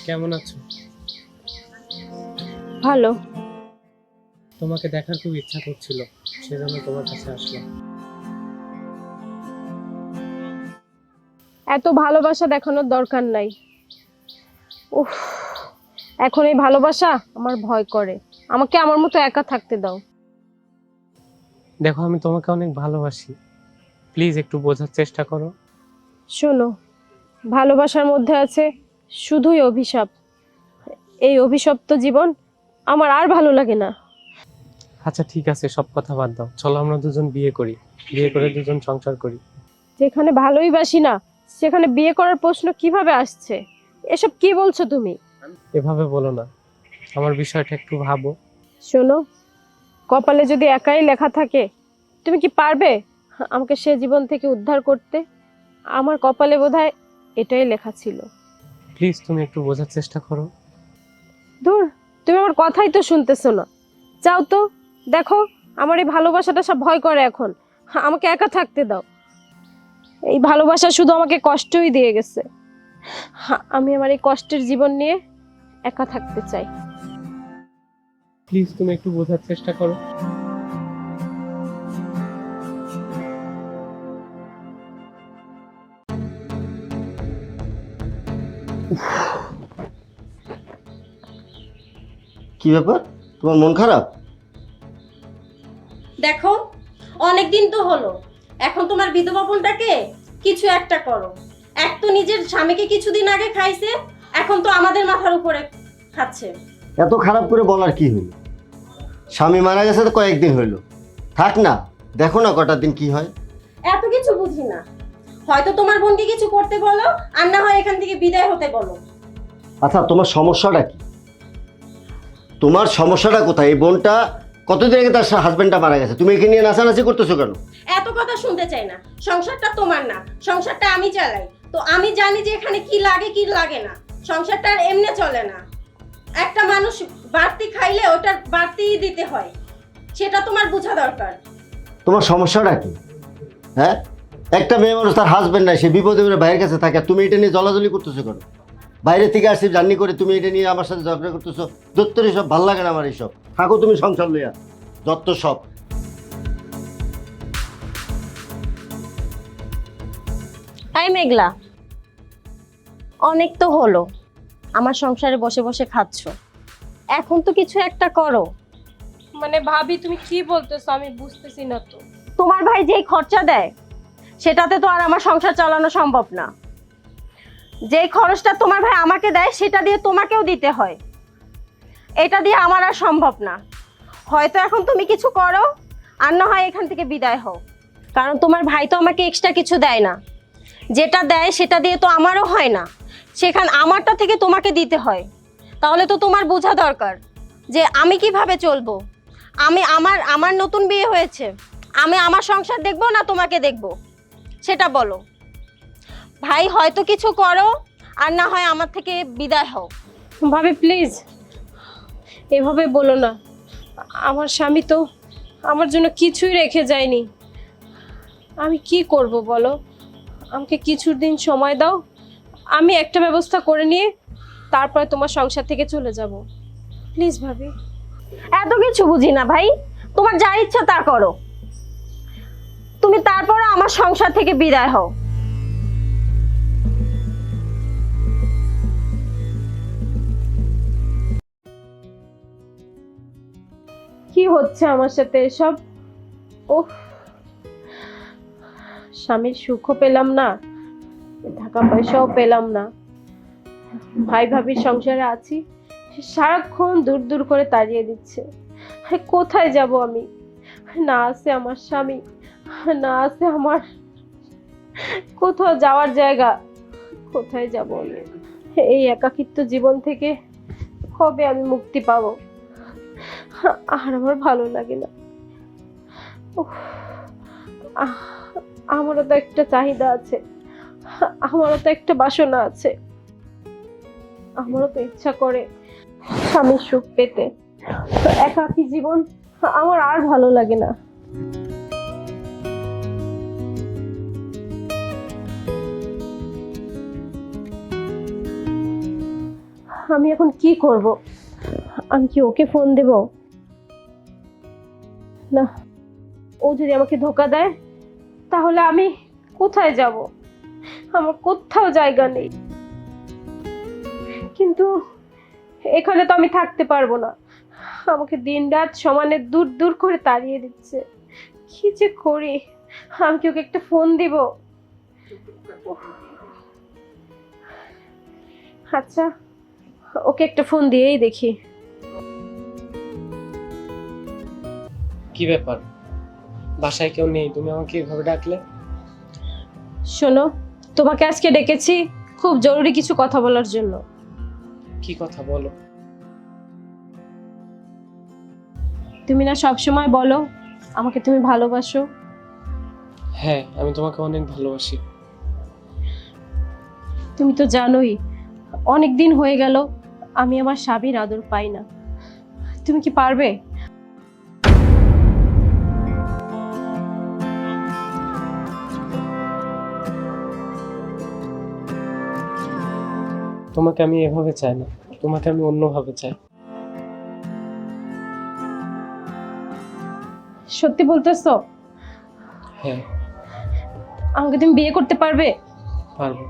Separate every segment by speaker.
Speaker 1: কেমন আছো?
Speaker 2: ভালো।
Speaker 1: তোমাকে দেখার খুব ইচ্ছা করছিল, সেজন্য তোমার কাছে আসলাম।
Speaker 2: এত ভালোবাসা দেখানোর দরকার নাই। উফ, এখন এই ভালোবাসা আমার ভয় করে। আমাকে আমার মতো একা থাকতে দাও।
Speaker 1: দেখো, আমি তোমাকে অনেক ভালোবাসি, প্লিজ একটু বোঝার চেষ্টা করো।
Speaker 2: শোনো, ভালোবাসার মধ্যে আছে শুধুই অভিশাপ। এই অভিশপ্ত জীবন আমার আর ভালো লাগে না।
Speaker 1: আচ্ছা ঠিক আছে, সব কথা বাদ দাও, চলো আমরা দুজন বিয়ে করি, বিয়ে করে দুজন সংসার করি।
Speaker 2: যেখানে ভালোই বাসি না সেখানে বিয়ে করার প্রশ্ন কিভাবে আসছে? এসব কি বলছো তুমি?
Speaker 1: এভাবে বলো না, আমার বিষয়টা একটু ভাবো।
Speaker 2: শোনো, কপালে যদি একাই লেখা থাকে, তুমি কি পারবে আমাকে সে জীবন থেকে উদ্ধার করতে? আমার কপালে বোধহয় এটাই লেখা ছিল।
Speaker 1: প্লিজ তুমি একটু বোঝার চেষ্টা করো।
Speaker 2: ধুর, তুমি আমার কথাই তো শুনতেছো না। যাও তো, দেখো আমার এই ভালোবাসাটা সব ভয় করে এখন। আমাকে একা থাকতে দাও। এই ভালোবাসা শুধু আমাকে কষ্টই দিয়ে গেছে। আমি আমার এই কষ্টের জীবন নিয়ে একা থাকতে চাই।
Speaker 1: প্লিজ তুমি একটু বোঝার চেষ্টা করো।
Speaker 3: কি ব্যাপার, তোমার মন খারাপ?
Speaker 4: দেখো, অনেক দিন তো হলো, এখন তোমার বিধবা বোনটাকে কিছু একটা করো। এক তো নিজের স্বামীকে কিছুদিন আগে খাইছে, এখন তো আমাদের মাথার উপরে খাচ্ছে।
Speaker 3: এত খারাপ করে বলার কি হইল? স্বামী মারা গেছে তো কয়েকদিন হইল, থাক না, দেখো না কটা দিন কি হয়।
Speaker 4: এত কিছু বুঝি না, হয়তো তোমার বোনকে কিছু করতে বলো, আর না হয় এখান থেকে বিদায় হতে বলো।
Speaker 3: আচ্ছা, তোমার সমস্যাটা কি? তোমার সমস্যাটা কোথায়? এই বোনটা কতদিন আগে তার হাজবেন্ডটা মারা গেছে, তুমি একে নিয়ে নাচানাচি করতেছো কেন?
Speaker 4: এত কথা শুনতে চাই না, সংসারটা তোমার না, সংসারটা আমি চালাই। তো আমি জানি যে এখানে কি লাগে কি লাগে না। সংসারটা আর এমনি চলে না, একটা মানুষ বাড়তি খাইলে ওটার বাড়তিই দিতে হয়, সেটা তোমার বোঝা দরকার।
Speaker 3: তোমার সমস্যাটা কি? হ্যাঁ, একটা মেয়ে মানুষ, তার হাজবেন্ড নাই, সে বিপদে পড়ে ভাইয়ের কাছে থাকে, আর তুমি এটা নিয়ে জলাজলি করতেছো কেন? বাইরে থেকে আসছি জার্নি করে, তুমি এটা নিয়ে আমার সাথে ঝগড়া করতেছো। দত্তর এসব ভাল লাগে না আমার, এইসব থাকো তুমি সংসার লইয়া, দত্ত সব।
Speaker 4: তাই মেঘলা, অনেক তো হলো আমার সংসারে বসে বসে খাচ্ছো, এখন তো কিছু একটা করো।
Speaker 2: মানে ভাবি, তুমি কি বলতেছো আমি বুঝতেছি না তো।
Speaker 4: তোমার ভাই যেই খরচা দেয় সেটাতে তো আর আমার সংসার চালানো সম্ভব না। যেই খরচটা তোমার ভাই আমাকে দেয় সেটা দিয়ে তোমাকেও দিতে হয়, এটা দিয়ে আমার আর সম্ভব না। হয়তো এখন তুমি কিছু করো, আর না হয় এখান থেকে বিদায় হও, কারণ তোমার ভাই তো আমাকে এক্সট্রা কিছু দেয় না। যেটা দেয় সেটা দিয়ে তো আমারও হয় না, সেখানে আমারটা থেকে তোমাকে দিতে হয়। তাহলে তো তোমার বোঝা দরকার যে আমি কিভাবে চলবো। আমি আমার আমার নতুন বিয়ে হয়েছে, আমি আমার সংসার দেখবো না তোমাকে দেখবো, সেটা বলো। ভাই হয়তো কিছু করো, আর না হয় আমার থেকে বিদায় হও।
Speaker 2: ভাবি প্লিজ এভাবে বলো না। আমার স্বামী তো আমার জন্য কিছুই রেখে যায়নি। আমি কি করব বলো? আমাকে কিছুদিন সময় দাও, আমি একটা ব্যবস্থা করে নিয়ে তারপরে তোমার সংসার থেকে চলে যাব। প্লিজ ভাবি।
Speaker 4: এত কিছু বুঝি না ভাই, তোমার যা ইচ্ছা তা করো, তুমি তারপরে আমার সংসার থেকে বিদায় হও।
Speaker 2: কি হচ্ছে আমার সাথে এসব? ওহ, স্বামীর সুখও পেলাম না, টাকা পয়সাও পেলাম না। ভাই ভাবির সংসারে আছি, সারাক্ষণ দূর দূর করে তাড়িয়ে দিচ্ছে। কোথায় যাব আমি? না আছে আমার স্বামী, না আছে আমার কোথাও যাওয়ার জায়গা। কোথায় যাব আমি? এই একাকিত্ব জীবন থেকে কবে আমি মুক্তি পাবো? আর আমার ভালো লাগে না। উফ, আহ, আমারও তো একটা চাহিদা আছে, আমারও তো একটা বাসনা আছে, আমারও তো ইচ্ছা করে স্বামীর সুখ পেতে। একাকী জীবন আমার আর ভালো লাগে না। আমি এখন কি করব? আমি কি ওকে ফোন দেব? না, ও যদি আমাকে ধোকা দেয় তাহলে আমি কোথায় যাব? আমার কোথাও জায়গা নেই। কিন্তু এখানে তো আমি থাকতে পারবো না, আমাকে দিনরাত সমানে দূর দূর করে তাড়িয়ে দিচ্ছে। কি যে করি? আমি কি ওকে একটা ফোন দিব? আচ্ছা, ওকে একটা ফোন দিয়েই দেখি।
Speaker 1: কি ব্যাপার, বাসায় কেউ নেই, তুমি আমাকে এভাবে ডাকলে?
Speaker 2: শোনো, তোমাকে আজকে ডেকেছি খুব জরুরি কিছু কথা বলার জন্য।
Speaker 1: কি কথা বলো?
Speaker 2: তুমি না সব সময় বলো আমাকে তুমি ভালোবাসো?
Speaker 1: হ্যাঁ, আমি তোমাকে অনেক ভালোবাসি।
Speaker 2: তুমি তো জানোই অনেক দিন হয়ে গেল আমি আমার স্বামীর আদর পাই না। তুমি কি পারবে?
Speaker 1: তোমাকে আমি এভাবে চাই না, তোমাকে আমি অন্যভাবে চাই।
Speaker 2: সত্যি বলতেছো?
Speaker 1: হ্যাঁ,
Speaker 2: আমাকে তুমি বিয়ে করতে পারবে?
Speaker 1: পারবো।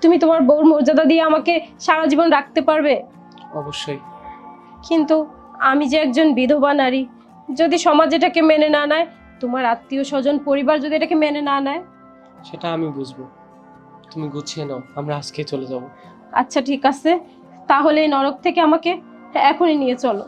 Speaker 2: তুমি তোমার বউর মর্যাদা দিয়ে আমাকে সারা জীবন রাখতে পারবে?
Speaker 1: অবশ্যই।
Speaker 2: কিন্তু আমি যে একজন বিধবা নারী, যদি সমাজ এটাকে মেনে না নেয়, তোমার আত্মীয় স্বজন পরিবার যদি এটাকে মেনে না নেয়?
Speaker 1: সেটা আমি বুঝবো, তুমি গুছিয়ে নাও, আমরা আজকেই চলে যাব।
Speaker 2: আচ্ছা ঠিক আছে, তাহলে এই নরক থেকে আমাকে এখনই নিয়ে চলো।